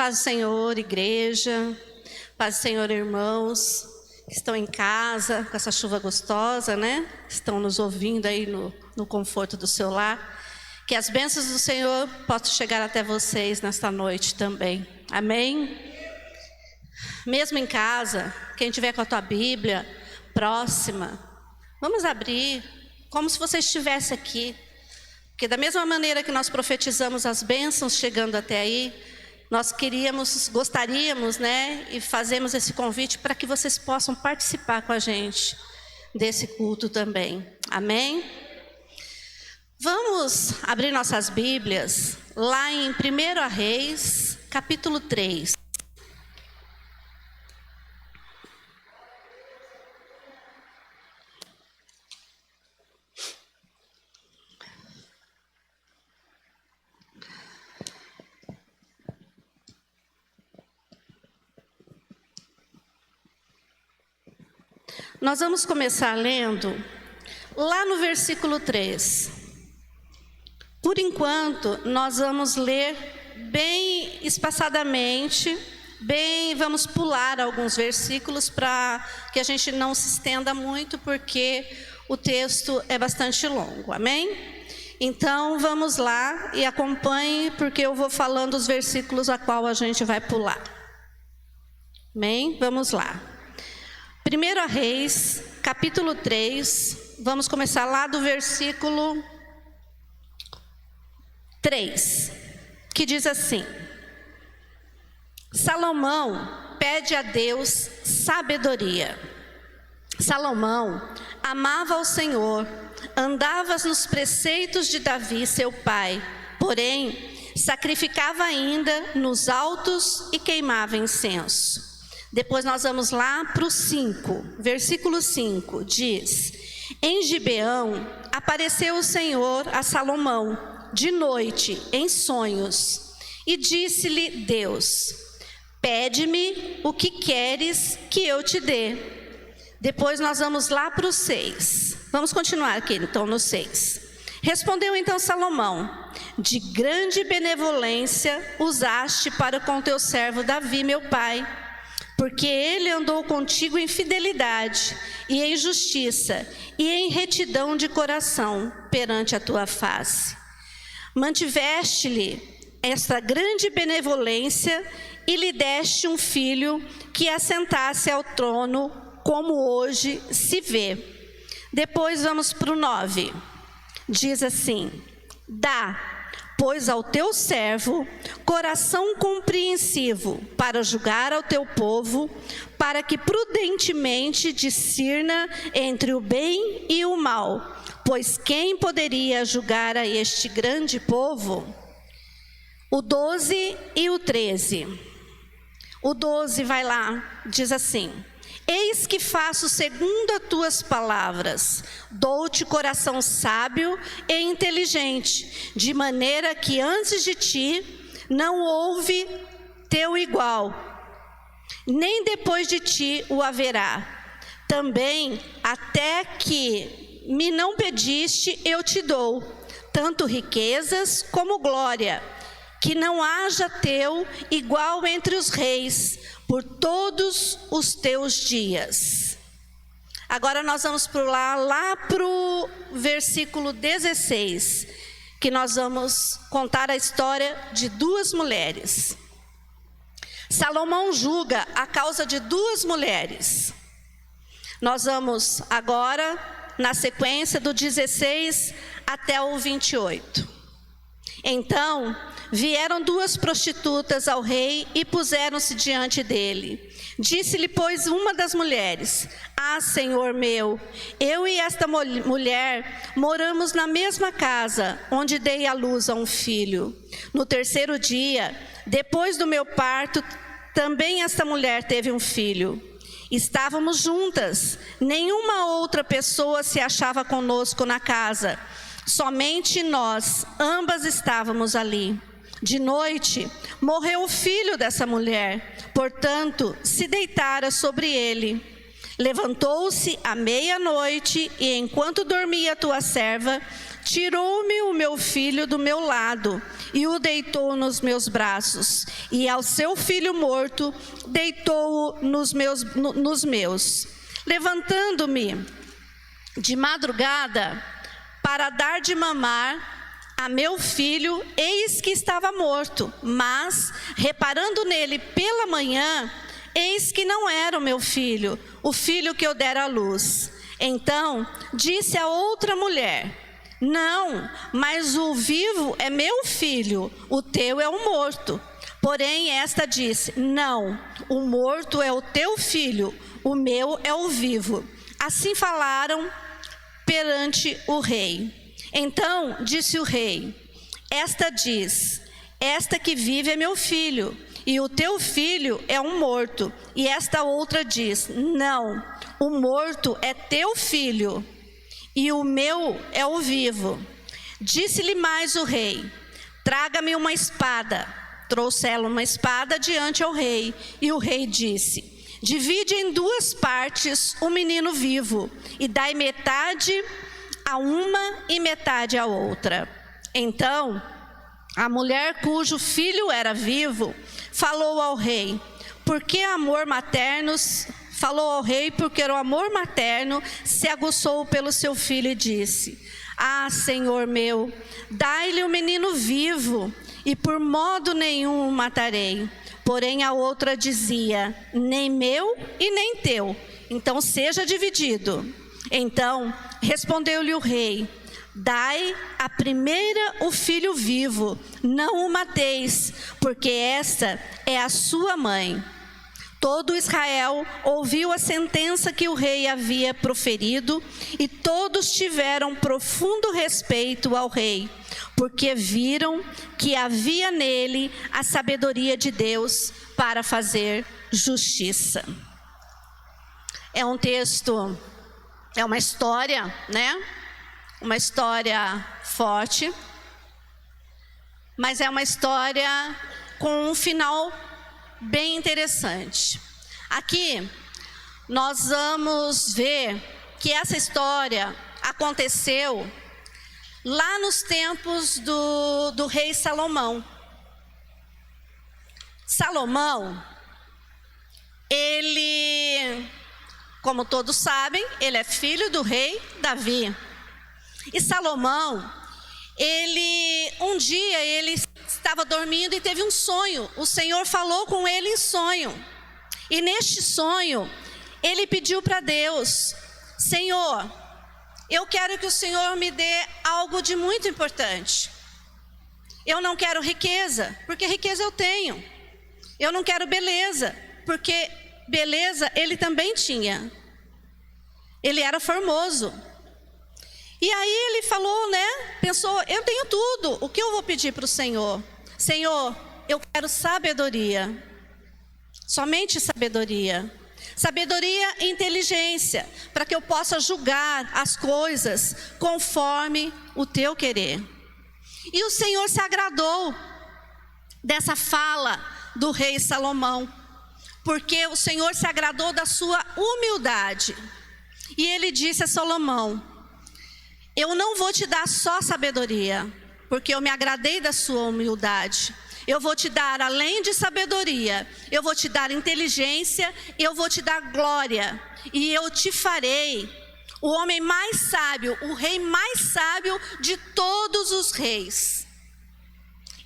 Paz do Senhor, igreja. Paz do Senhor, irmãos que estão em casa com essa chuva gostosa, né? Estão nos ouvindo aí no conforto do seu lar. Que as bênçãos do Senhor possam chegar até vocês nesta noite também. Amém? Mesmo em casa, quem tiver com a tua Bíblia próxima, vamos abrir como se você estivesse aqui. Porque da mesma maneira que nós profetizamos as bênçãos chegando até aí, nós gostaríamos, né, e fazemos esse convite para que vocês possam participar com a gente desse culto também. Amém? Vamos abrir nossas Bíblias lá em 1 Reis, capítulo 3. Nós vamos começar lendo lá no versículo 3. Por enquanto, nós vamos ler bem espaçadamente, vamos pular alguns versículos para que a gente não se estenda muito, porque o texto é bastante longo, amém? Então, vamos lá e acompanhe, porque eu vou falando os versículos a qual a gente vai pular. Amém? Vamos lá. 1 Reis, capítulo 3, vamos começar lá do versículo 3, que diz assim: Salomão pede a Deus sabedoria. Salomão amava ao Senhor, andava nos preceitos de Davi, seu pai, porém sacrificava ainda nos altos e queimava incenso. Depois nós vamos lá para o 5, versículo 5, diz: Em Gibeão apareceu o Senhor a Salomão, de noite, em sonhos, e disse-lhe Deus: Pede-me o que queres que eu te dê. Depois nós vamos lá para o 6, vamos continuar aqui então no 6. Respondeu então Salomão: De grande benevolência usaste para com teu servo Davi, meu pai, porque ele andou contigo em fidelidade e em justiça e em retidão de coração perante a tua face. Mantiveste-lhe esta grande benevolência e lhe deste um filho que assentasse ao trono, como hoje se vê. Depois vamos para o 9. Diz assim: Dá, pois, ao teu servo coração compreensivo para julgar ao teu povo, para que prudentemente discirna entre o bem e o mal, pois quem poderia julgar a este grande povo? O 12 e o 13. O 12 vai lá, diz assim: Eis que faço segundo as tuas palavras, dou-te coração sábio e inteligente, de maneira que antes de ti não houve teu igual, nem depois de ti o haverá. Também até que me não pediste eu te dou, tanto riquezas como glória, que não haja teu igual entre os reis, por todos os teus dias. Agora nós vamos pular lá para o versículo 16, que nós vamos contar a história de duas mulheres. Salomão julga a causa de duas mulheres. Nós vamos agora na sequência do 16 até o 28. Então vieram duas prostitutas ao rei e puseram-se diante dele. Disse-lhe, pois, uma das mulheres: Ah, senhor meu, eu e esta mulher moramos na mesma casa, onde dei à luz a um filho. No terceiro dia, depois do meu parto, também esta mulher teve um filho. Estávamos juntas, nenhuma outra pessoa se achava conosco na casa. Somente nós, ambas estávamos ali. De noite, morreu o filho dessa mulher, portanto, se deitara sobre ele. Levantou-se à meia-noite e, enquanto dormia tua serva, tirou-me o meu filho do meu lado e o deitou nos meus braços, e ao seu filho morto deitou-o nos meus. Levantando-me de madrugada para dar de mamar a meu filho, eis que estava morto, mas reparando nele pela manhã, eis que não era o meu filho, o filho que eu dera à luz. Então disse a outra mulher: não, mas o vivo é meu filho, o teu é o morto. Porém esta disse: não, o morto é o teu filho, o meu é o vivo. Assim falaram perante o rei. Então disse o rei: esta diz, esta que vive é meu filho, e o teu filho é um morto. E esta outra diz: não, o morto é teu filho, e o meu é o vivo. Disse-lhe mais o rei: traga-me uma espada. Trouxeram uma espada diante ao rei, e o rei disse: divide em 2 partes o menino vivo, e dai metade a uma e metade a outra. Então a mulher cujo filho era vivo falou ao rei, porque o amor materno se aguçou pelo seu filho, e disse: ah, Senhor meu, dai-lhe o menino vivo, e por modo nenhum o matarei. Porém a outra dizia: nem meu e nem teu, então seja dividido. Então respondeu-lhe o rei: dai a primeira o filho vivo, não o mateis, porque esta é a sua mãe. Todo Israel ouviu a sentença que o rei havia proferido, e todos tiveram profundo respeito ao rei, porque viram que havia nele a sabedoria de Deus para fazer justiça. É um texto, é uma história, né? Uma história forte, mas é uma história com um final bem interessante. Aqui nós vamos ver que essa história aconteceu lá nos tempos do rei Salomão. Salomão, ele, como todos sabem, ele é filho do rei Davi. E Salomão, um dia ele estava dormindo e teve um sonho. O Senhor falou com ele em sonho. E neste sonho, ele pediu para Deus: Senhor, eu quero que o Senhor me dê algo de muito importante. Eu não quero riqueza, porque riqueza eu tenho. Eu não quero beleza, porque beleza ele também tinha. Ele era formoso. E aí ele falou, né? Pensou: eu tenho tudo, o que eu vou pedir para o Senhor? Senhor, eu quero sabedoria. Somente sabedoria. Sabedoria e inteligência, para que eu possa julgar as coisas conforme o teu querer. E o Senhor se agradou dessa fala do rei Salomão, porque o Senhor se agradou da sua humildade. E ele disse a Salomão: eu não vou te dar só sabedoria, porque eu me agradei da sua humildade. Eu vou te dar, além de sabedoria, eu vou te dar inteligência, eu vou te dar glória. E eu te farei o homem mais sábio, o rei mais sábio de todos os reis.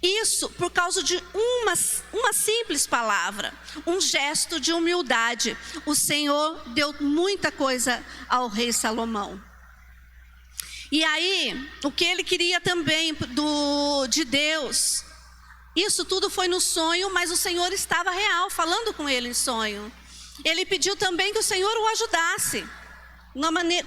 Isso por causa de uma simples palavra, um gesto de humildade. O Senhor deu muita coisa ao rei Salomão. E aí, o que ele queria também de Deus, isso tudo foi no sonho, mas o Senhor estava real, falando com ele em sonho. Ele pediu também que o Senhor o ajudasse,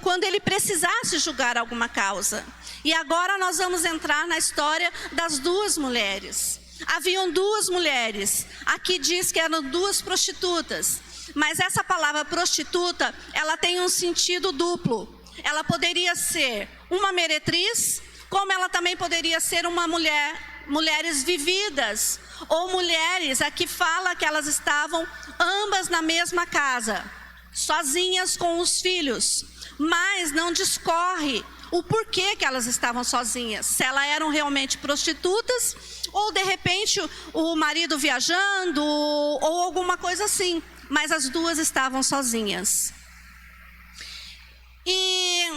quando ele precisasse julgar alguma causa. E agora nós vamos entrar na história das 2 mulheres. Haviam 2 mulheres, aqui diz que eram 2 prostitutas, mas essa palavra prostituta, ela tem um sentido duplo. Ela poderia ser uma meretriz, como ela também poderia ser uma mulheres vividas, ou mulheres, aqui fala que elas estavam ambas na mesma casa, sozinhas com os filhos, mas não discorre o porquê que elas estavam sozinhas. Se elas eram realmente prostitutas, ou de repente o marido viajando, ou alguma coisa assim. Mas as duas estavam sozinhas. E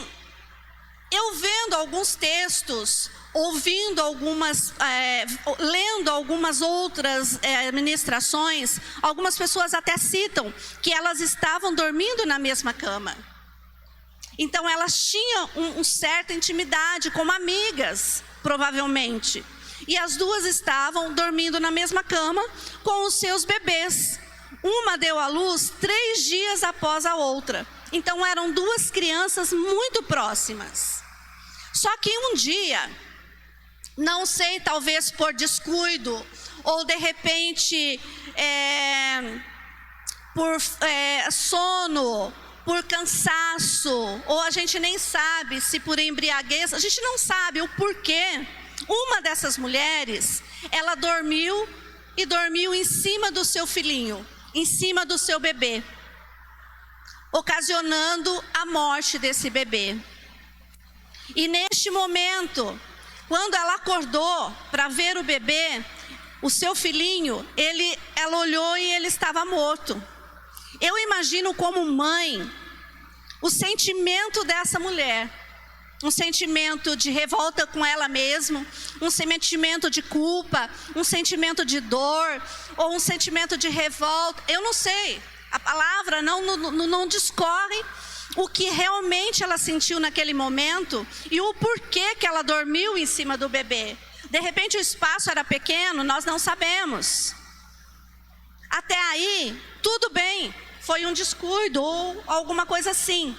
eu vendo alguns textos, ouvindo algumas, lendo algumas outras ministrações, algumas pessoas até citam que elas estavam dormindo na mesma cama. Então elas tinham uma certa intimidade como amigas, provavelmente. E as duas estavam dormindo na mesma cama com os seus bebês. Uma deu à luz 3 dias após a outra. Então eram duas crianças muito próximas. Só que um dia, não sei, talvez por descuido, ou de repente por sono, por cansaço, ou a gente nem sabe se por embriaguez, a gente não sabe o porquê. Uma dessas mulheres, ela dormiu em cima do seu filhinho, em cima do seu bebê, ocasionando a morte desse bebê. E neste momento, quando ela acordou para ver o bebê, o seu filhinho, ela olhou e ele estava morto. Eu imagino como mãe, o sentimento dessa mulher, um sentimento de revolta com ela mesma, um sentimento de culpa, um sentimento de dor, ou um sentimento de revolta, eu não sei, a palavra não discorre o que realmente ela sentiu naquele momento e o porquê que ela dormiu em cima do bebê. De repente o espaço era pequeno, nós não sabemos. Até aí, tudo bem, foi um descuido ou alguma coisa assim.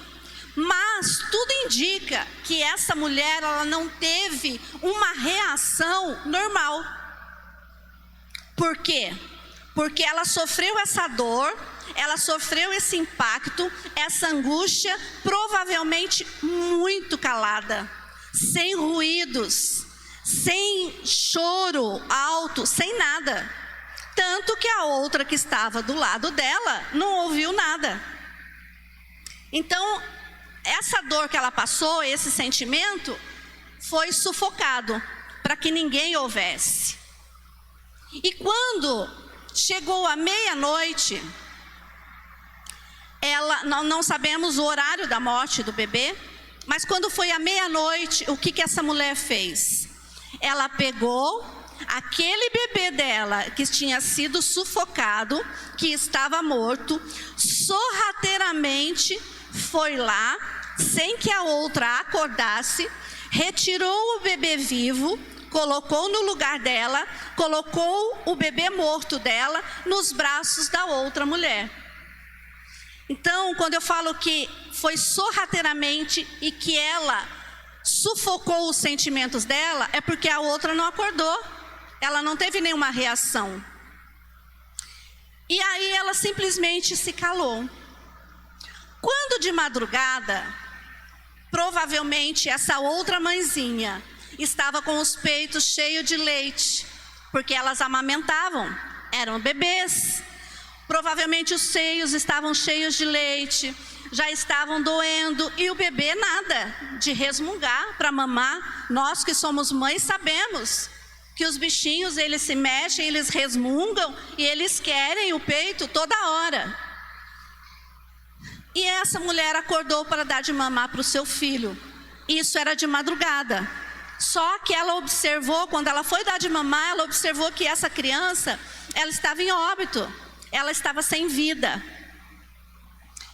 Mas tudo indica que essa mulher, ela não teve uma reação normal. Por quê? Porque ela sofreu essa dor, ela sofreu esse impacto, essa angústia, provavelmente muito calada, sem ruídos, sem choro alto, sem nada. Tanto que a outra que estava do lado dela não ouviu nada. Então, essa dor que ela passou, esse sentimento, foi sufocado para que ninguém ouvesse. E quando chegou a meia-noite, não sabemos o horário da morte do bebê, mas quando foi a meia-noite, o que essa mulher fez? Ela pegou aquele bebê dela que tinha sido sufocado, que estava morto, sorrateiramente foi lá, sem que a outra acordasse, retirou o bebê vivo, colocou no lugar dela, colocou o bebê morto dela nos braços da outra mulher. Então, quando eu falo que foi sorrateiramente e que ela sufocou os sentimentos dela, é porque a outra não acordou, ela não teve nenhuma reação. E aí ela simplesmente se calou. Quando de madrugada, provavelmente essa outra mãezinha estava com os peitos cheios de leite, porque elas amamentavam, eram bebês. Provavelmente os seios estavam cheios de leite, já estavam doendo, e o bebê nada de resmungar para mamar. Nós que somos mães sabemos que os bichinhos, eles se mexem, eles resmungam e eles querem o peito toda hora. E essa mulher acordou para dar de mamar para o seu filho. Isso era de madrugada. Só que ela observou, quando ela foi dar de mamar, ela observou que essa criança, ela estava em óbito. Ela estava sem vida.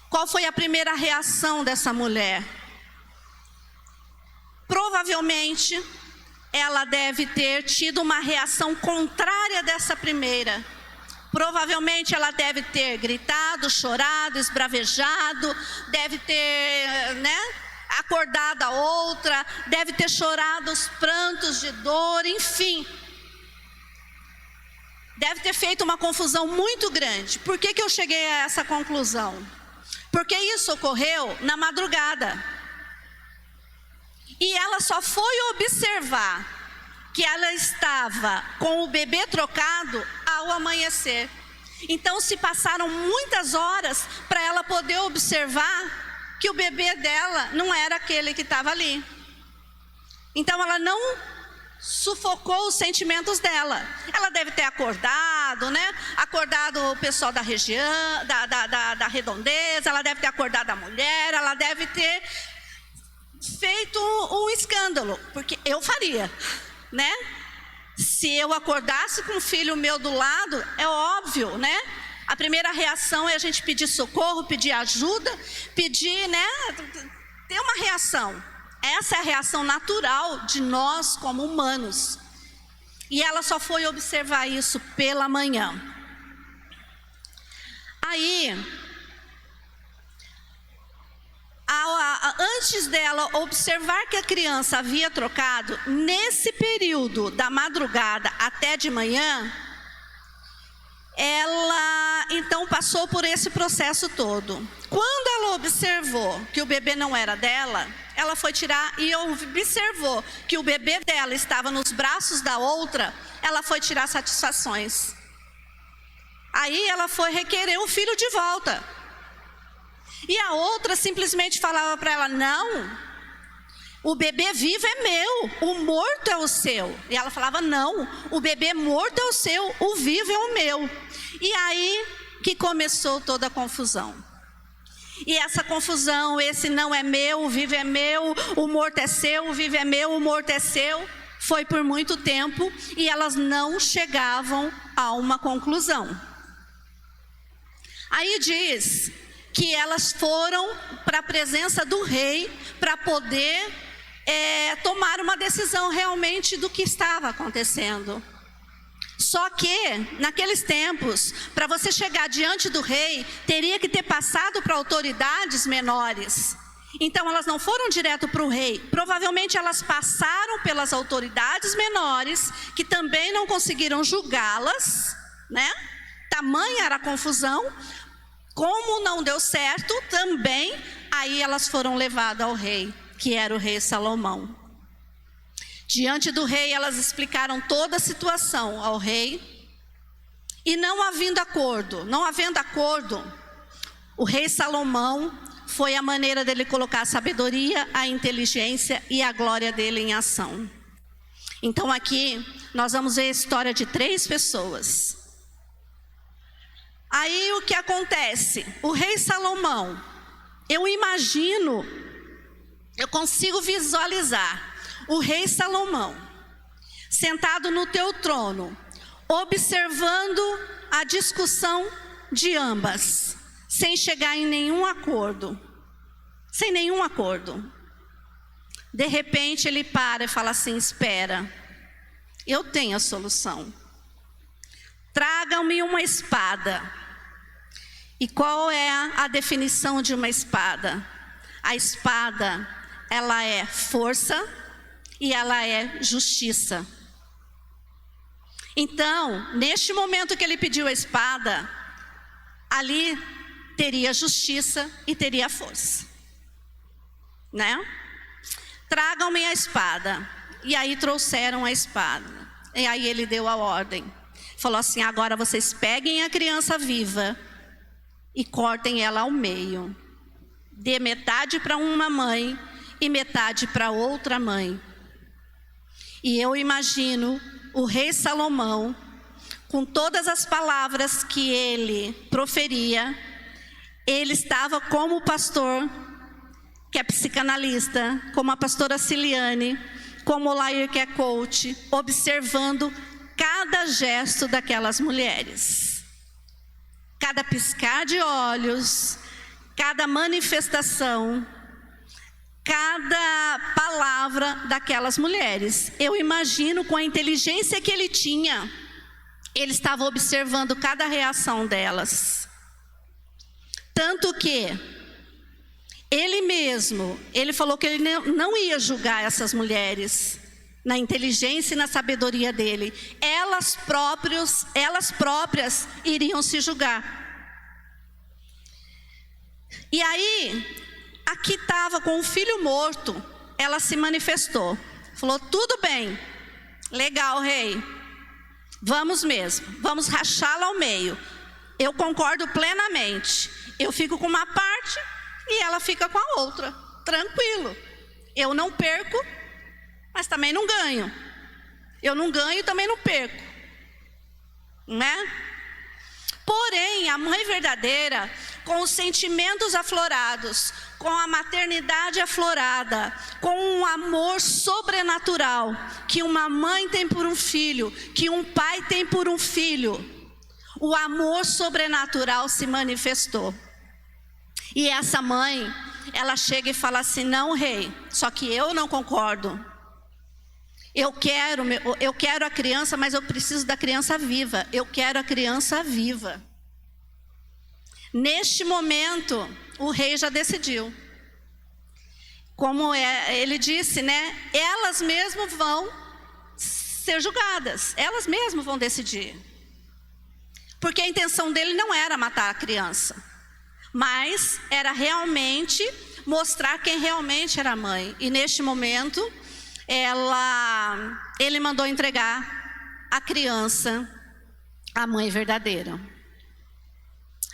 Qual foi a primeira reação dessa mulher? Provavelmente, ela deve ter tido uma reação contrária dessa primeira. Provavelmente ela deve ter gritado, chorado, esbravejado, deve ter, acordado a outra, deve ter chorado os prantos de dor, enfim. Deve ter feito uma confusão muito grande. Por que eu cheguei a essa conclusão? Porque isso ocorreu na madrugada. E ela só foi observar que ela estava com o bebê trocado ao amanhecer. Então se passaram muitas horas para ela poder observar que o bebê dela não era aquele que estava ali. Então ela não sufocou os sentimentos dela. Ela deve ter acordado, né? Acordado o pessoal da região, da redondeza, ela deve ter acordado a mulher, ela deve ter feito um escândalo, porque eu faria, né? Se eu acordasse com um filho meu do lado, é óbvio, né? A primeira reação é a gente pedir socorro, pedir ajuda, pedir, né? Ter uma reação. Essa é a reação natural de nós como humanos. E ela só foi observar isso pela manhã. Aí, antes dela observar que a criança havia trocado, nesse período da madrugada até de manhã, ela então passou por esse processo todo. Quando ela observou que o bebê não era dela, ela foi tirar e observou que o bebê dela estava nos braços da outra, ela foi tirar satisfações. Aí ela foi requerer o filho de volta. E a outra simplesmente falava para ela: não, o bebê vivo é meu, o morto é o seu. E ela falava: não, o bebê morto é o seu, o vivo é o meu. E aí que começou toda a confusão. E essa confusão, esse não é meu, o vivo é meu, o morto é seu, o vivo é meu, o morto é seu, foi por muito tempo e elas não chegavam a uma conclusão. Aí diz que elas foram para a presença do rei para poder tomar uma decisão realmente do que estava acontecendo. Só que, naqueles tempos, para você chegar diante do rei, teria que ter passado para autoridades menores. Então, elas não foram direto para o rei. Provavelmente, elas passaram pelas autoridades menores, que também não conseguiram julgá-las, né? Tamanha era a confusão. Como não deu certo, também, aí elas foram levadas ao rei, que era o rei Salomão. Diante do rei, elas explicaram toda a situação ao rei. E não havendo acordo, o rei Salomão foi a maneira dele colocar a sabedoria, a inteligência e a glória dele em ação. Então aqui, nós vamos ver a história de 3 pessoas. Aí o que acontece? O rei Salomão, eu consigo visualizar o rei Salomão sentado no teu trono, observando a discussão de ambas, sem chegar em nenhum acordo. Sem nenhum acordo. De repente ele para e fala assim: espera, eu tenho a solução. Tragam-me uma espada. E qual é a definição de uma espada? A espada, ela é força e ela é justiça. Então, neste momento que ele pediu a espada, ali teria justiça e teria força, né? Tragam-me a espada. E aí trouxeram a espada. E aí ele deu a ordem. Falou assim: agora vocês peguem a criança viva e cortem ela ao meio. Dê metade para uma mãe e metade para outra mãe. E eu imagino o rei Salomão, com todas as palavras que ele proferia, ele estava como o pastor, que é psicanalista, como a pastora Ciliane, como o Lair, que é coach, observando cada gesto daquelas mulheres. Cada piscar de olhos, cada manifestação, cada palavra daquelas mulheres. Eu imagino, com a inteligência que ele tinha, ele estava observando cada reação delas. Tanto que ele falou que ele não ia julgar essas mulheres na inteligência e na sabedoria dele. Elas próprias iriam se julgar. E aí, aqui estava com o filho morto, ela se manifestou. Falou: tudo bem, legal, rei, vamos mesmo, vamos rachá-la ao meio. Eu concordo plenamente. Eu fico com uma parte e ela fica com a outra. Tranquilo, eu não perco mas também não ganho. Eu não ganho e também não perco, né? Porém, a mãe verdadeira, com os sentimentos aflorados, com a maternidade aflorada, com um amor sobrenatural que uma mãe tem por um filho, que um pai tem por um filho, o amor sobrenatural se manifestou. E essa mãe, ela chega e fala assim: não, rei, só que eu não concordo. Eu quero a criança, mas eu preciso da criança viva. Eu quero a criança viva. Neste momento, o rei já decidiu. Como ele disse, né? Elas mesmas vão ser julgadas. Elas mesmas vão decidir. Porque a intenção dele não era matar a criança, mas era realmente mostrar quem realmente era a mãe. E neste momento, ele mandou entregar a criança à mãe verdadeira.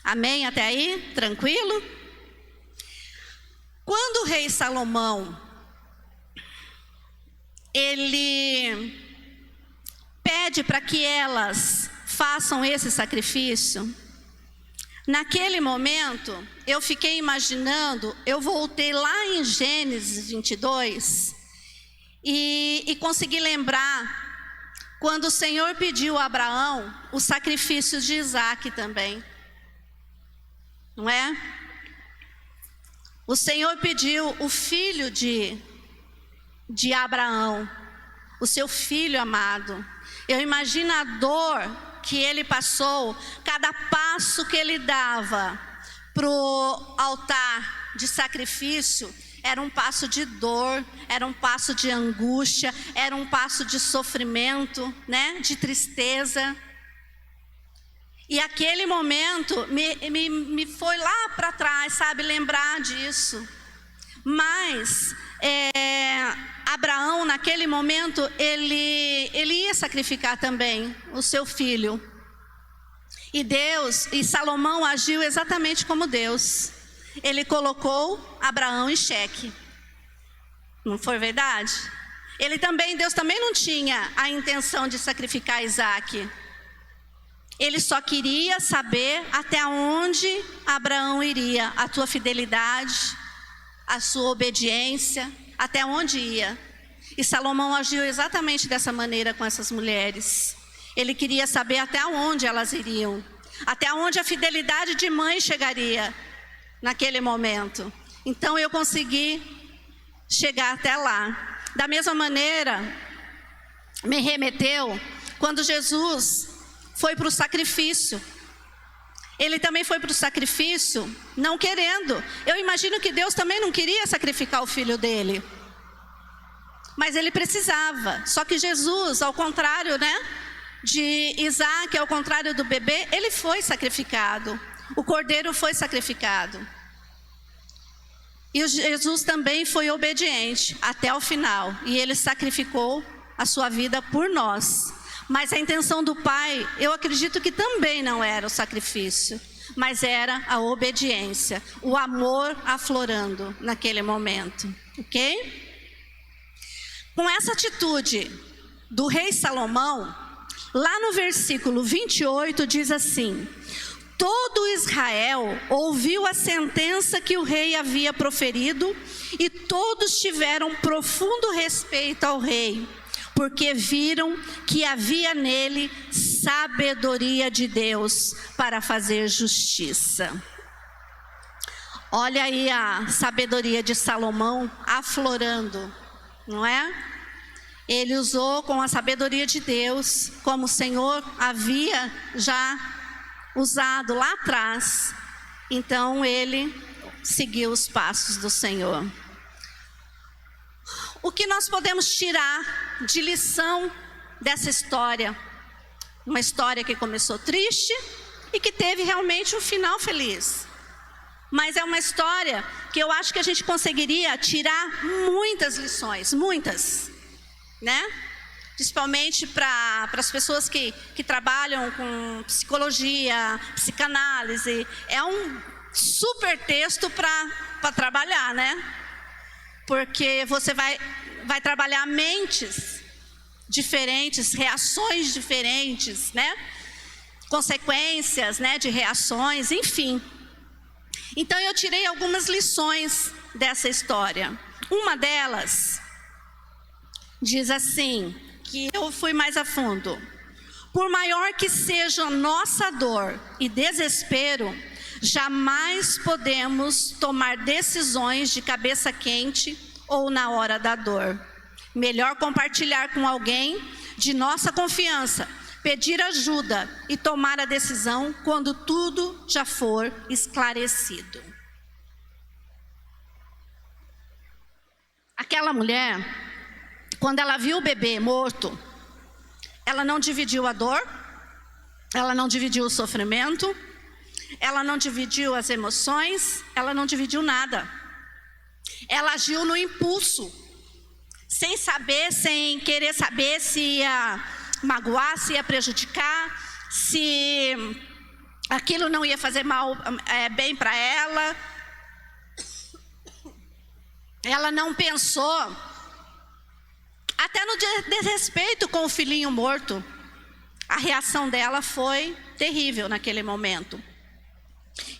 Amém? Até aí? Tranquilo? Quando o rei Salomão, ele pede para que elas façam esse sacrifício, naquele momento, eu fiquei imaginando, eu voltei lá em Gênesis 22, e consegui lembrar, quando o Senhor pediu a Abraão o sacrifício de Isaac também. Não é? O Senhor pediu o filho de Abraão, o seu filho amado. Eu imagino a dor que ele passou, cada passo que ele dava para o altar de sacrifício, era um passo de dor, era um passo de angústia, era um passo de sofrimento, né? De tristeza. E aquele momento me foi lá para trás, sabe, lembrar disso. Mas Abraão, naquele momento, ele ia sacrificar também o seu filho. E Salomão agiu exatamente como Deus. Ele colocou Abraão em xeque. Não foi verdade? Deus também não tinha a intenção de sacrificar Isaac. Ele só queria saber até onde Abraão iria, a tua fidelidade, a sua obediência, até onde ia. E Salomão agiu exatamente dessa maneira com essas mulheres. Ele queria saber até onde elas iriam, até onde a fidelidade de mãe chegaria naquele momento. Então eu consegui chegar até lá. Da mesma maneira, me remeteu quando Jesus foi para o sacrifício. Ele também foi para o sacrifício não querendo. Eu imagino que Deus também não queria sacrificar o filho dele, mas ele precisava. Só que Jesus, ao contrário, né, de Isaac, ao contrário do bebê, ele foi sacrificado. O cordeiro foi sacrificado. E Jesus também foi obediente até o final. E ele sacrificou a sua vida por nós. Mas a intenção do Pai, eu acredito que também não era o sacrifício, mas era a obediência, o amor aflorando naquele momento, ok? Com essa atitude do rei Salomão, lá no versículo 28 diz assim: todo Israel ouviu a sentença que o rei havia proferido, e todos tiveram profundo respeito ao rei, porque viram que havia nele sabedoria de Deus para fazer justiça. Olha aí a sabedoria de Salomão aflorando, não é? Ele usou com a sabedoria de Deus, como o Senhor havia já usado lá atrás. Então ele seguiu os passos do Senhor. O que nós podemos tirar de lição dessa história? Uma história que começou triste e que teve realmente um final feliz. Mas é uma história que eu acho que a gente conseguiria tirar muitas lições, muitas, né? Principalmente para as pessoas que trabalham com psicologia, psicanálise. É um super texto para trabalhar, né? Porque você vai trabalhar mentes diferentes, reações diferentes, né? Consequências, né, de reações, enfim. Então eu tirei algumas lições dessa história. Uma delas diz assim, que eu fui mais a fundo. Por maior que seja a nossa dor e desespero, jamais podemos tomar decisões de cabeça quente ou na hora da dor. Melhor compartilhar com alguém de nossa confiança, pedir ajuda e tomar a decisão quando tudo já for esclarecido. Aquela mulher, quando ela viu o bebê morto, ela não dividiu a dor, ela não dividiu o sofrimento, ela não dividiu as emoções, ela não dividiu nada. Ela agiu no impulso, sem saber, sem querer saber se ia magoar, se ia prejudicar, se aquilo não ia fazer mal, bem para ela. Ela não pensou até no desrespeito com o filhinho morto. A reação dela foi terrível naquele momento.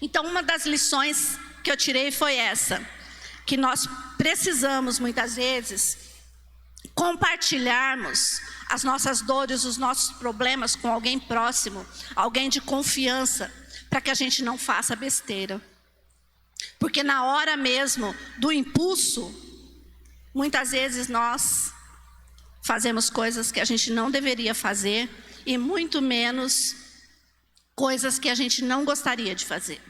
Então, uma das lições que eu tirei foi essa, que nós precisamos muitas vezes compartilharmos as nossas dores, os nossos problemas com alguém próximo, alguém de confiança, para que a gente não faça besteira. Porque na hora mesmo do impulso, muitas vezes nós fazemos coisas que a gente não deveria fazer, e muito menos coisas que a gente não gostaria de fazer.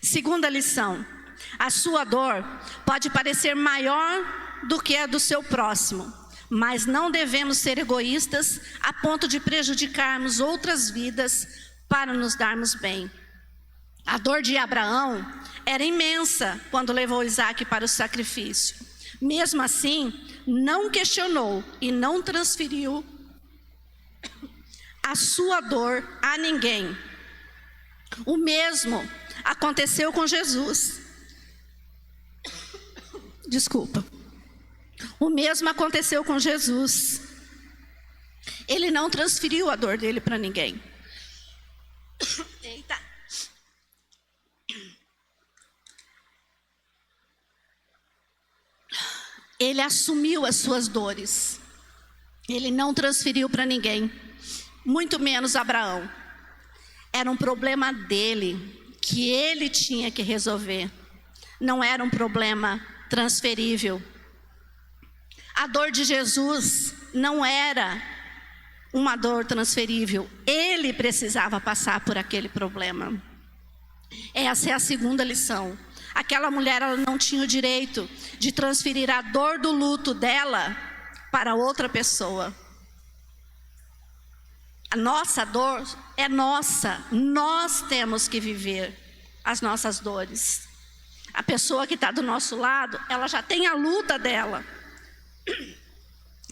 Segunda lição: a sua dor pode parecer maior do que a do seu próximo, mas não devemos ser egoístas a ponto de prejudicarmos outras vidas para nos darmos bem. A dor de Abraão era imensa quando levou Isaac para o sacrifício. Mesmo assim, não questionou e não transferiu a sua dor a ninguém. O mesmo aconteceu com Jesus. Desculpa. O mesmo aconteceu com Jesus. Ele não transferiu a dor dele para ninguém. Eita. Ele assumiu as suas dores. Ele não transferiu para ninguém, muito menos Abraão. Era um problema dele, que ele tinha que resolver. Não era um problema transferível. A dor de Jesus não era uma dor transferível. Ele precisava passar por aquele problema. Essa é a segunda lição. Aquela mulher, ela não tinha o direito de transferir a dor do luto dela para outra pessoa. A nossa dor é nossa. Nós temos que viver as nossas dores. A pessoa que está do nosso lado, ela já tem a luta dela.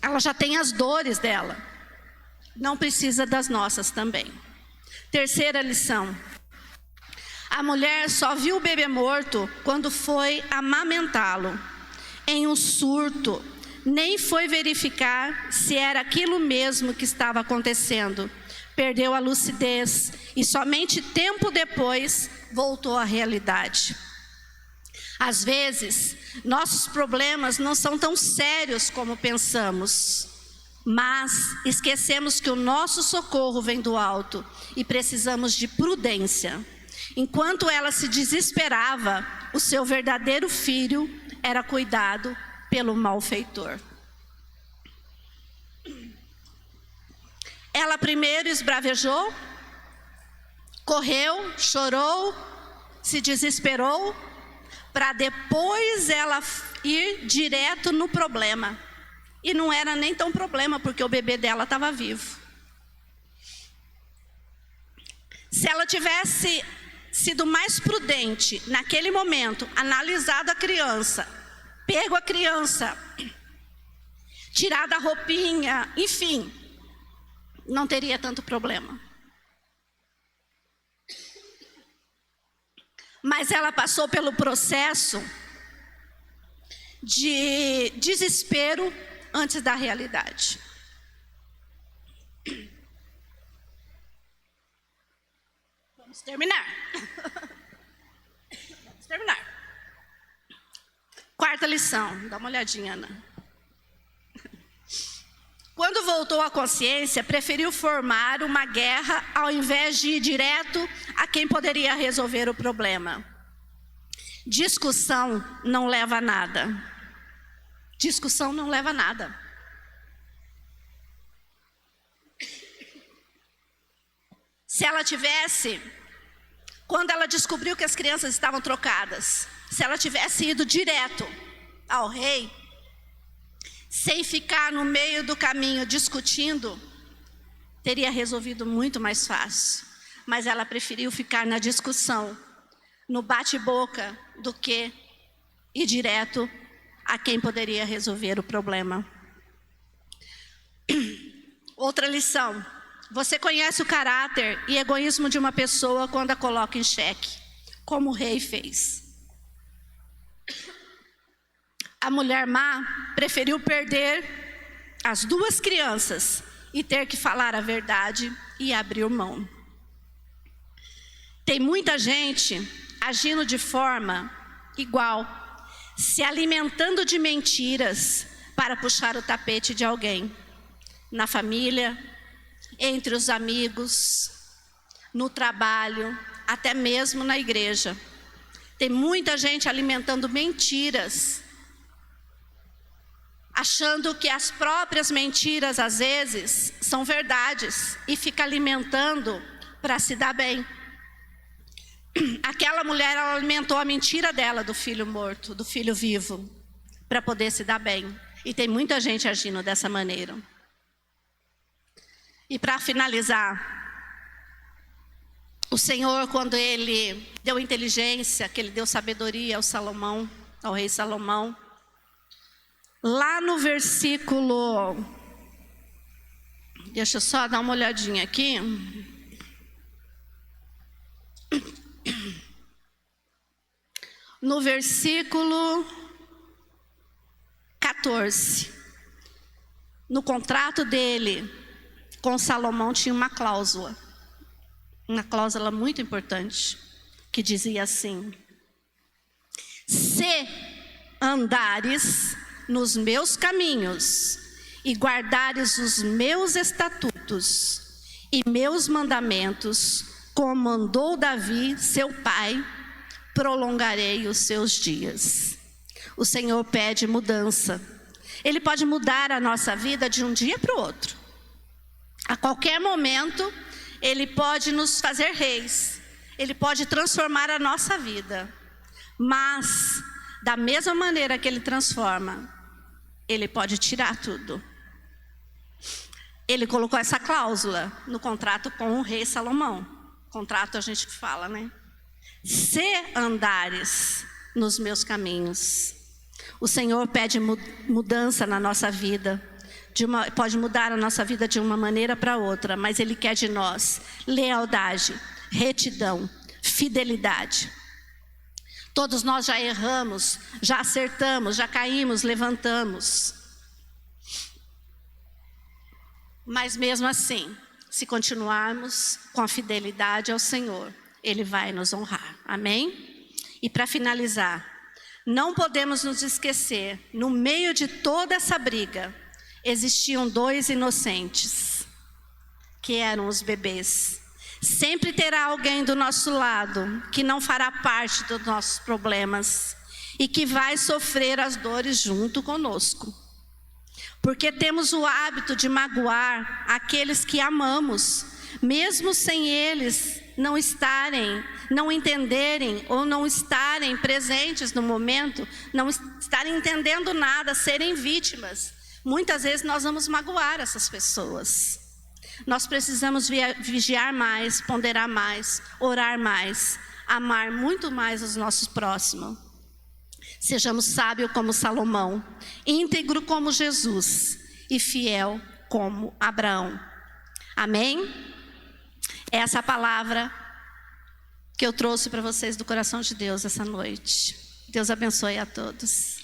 Ela já tem as dores dela. Não precisa das nossas também. Terceira lição: a mulher só viu o bebê morto quando foi amamentá-lo. Em um surto, nem foi verificar se era aquilo mesmo que estava acontecendo. Perdeu a lucidez e somente tempo depois voltou à realidade. Às vezes, nossos problemas não são tão sérios como pensamos, mas esquecemos que o nosso socorro vem do alto e precisamos de prudência. Enquanto ela se desesperava, o seu verdadeiro filho era cuidado pelo malfeitor. Ela primeiro esbravejou, correu, chorou, se desesperou, para depois ela ir direto no problema. E não era nem tão problema, porque o bebê dela estava vivo. Se ela tivesse sido mais prudente naquele momento, analisado a criança, pego a criança, tirado a roupinha, enfim, não teria tanto problema. Mas ela passou pelo processo de desespero antes da realidade. Vamos terminar. Vamos terminar. Quarta lição, dá uma olhadinha, Ana. Quando voltou à consciência, preferiu formar uma guerra ao invés de ir direto a quem poderia resolver o problema. Discussão não leva a nada. Discussão não leva a nada. Se ela tivesse, quando ela descobriu que as crianças estavam trocadas, se ela tivesse ido direto ao rei, sem ficar no meio do caminho discutindo, teria resolvido muito mais fácil. Mas ela preferiu ficar na discussão, no bate-boca, do que ir direto a quem poderia resolver o problema. Outra lição. Você conhece o caráter e egoísmo de uma pessoa quando a coloca em xeque, como o rei fez. A mulher má preferiu perder as 2 crianças e ter que falar a verdade e abrir mão. Tem muita gente agindo de forma igual, se alimentando de mentiras para puxar o tapete de alguém, na família, entre os amigos, no trabalho, até mesmo na igreja. Tem muita gente alimentando mentiras, achando que as próprias mentiras, às vezes, são verdades, e fica alimentando para se dar bem. Aquela mulher, ela alimentou a mentira dela do filho morto, do filho vivo, para poder se dar bem. E tem muita gente agindo dessa maneira. E para finalizar, o Senhor, quando Ele deu inteligência, que Ele deu sabedoria ao Salomão, ao rei Salomão, lá no versículo, deixa eu só dar uma olhadinha aqui. No versículo 14, no contrato dele com Salomão tinha uma cláusula muito importante, que dizia assim: se andares nos meus caminhos e guardares os meus estatutos e meus mandamentos, como mandou Davi, seu pai, prolongarei os seus dias. O Senhor pede mudança. Ele pode mudar a nossa vida de um dia para o outro. A qualquer momento, Ele pode nos fazer reis. Ele pode transformar a nossa vida. Mas, da mesma maneira que Ele transforma, Ele pode tirar tudo. Ele colocou essa cláusula no contrato com o rei Salomão. Contrato a gente fala, né? Se andares nos meus caminhos. O Senhor pede mudança na nossa vida. Pode mudar a nossa vida de uma maneira para outra, mas Ele quer de nós lealdade, retidão, fidelidade. Todos nós já erramos, já acertamos, já caímos, levantamos. Mas mesmo assim, se continuarmos com a fidelidade ao Senhor, Ele vai nos honrar. Amém? E para finalizar, não podemos nos esquecer, no meio de toda essa briga, existiam 2 inocentes, que eram os bebês. Sempre terá alguém do nosso lado que não fará parte dos nossos problemas e que vai sofrer as dores junto conosco. Porque temos o hábito de magoar aqueles que amamos, mesmo sem eles não estarem, não entenderem ou não estarem presentes no momento, não estarem entendendo nada, serem vítimas. Muitas vezes nós vamos magoar essas pessoas. Nós precisamos vigiar mais, ponderar mais, orar mais, amar muito mais os nossos próximos. Sejamos sábios como Salomão, íntegro como Jesus e fiel como Abraão. Amém? Essa palavra que eu trouxe para vocês do coração de Deus essa noite. Deus abençoe a todos.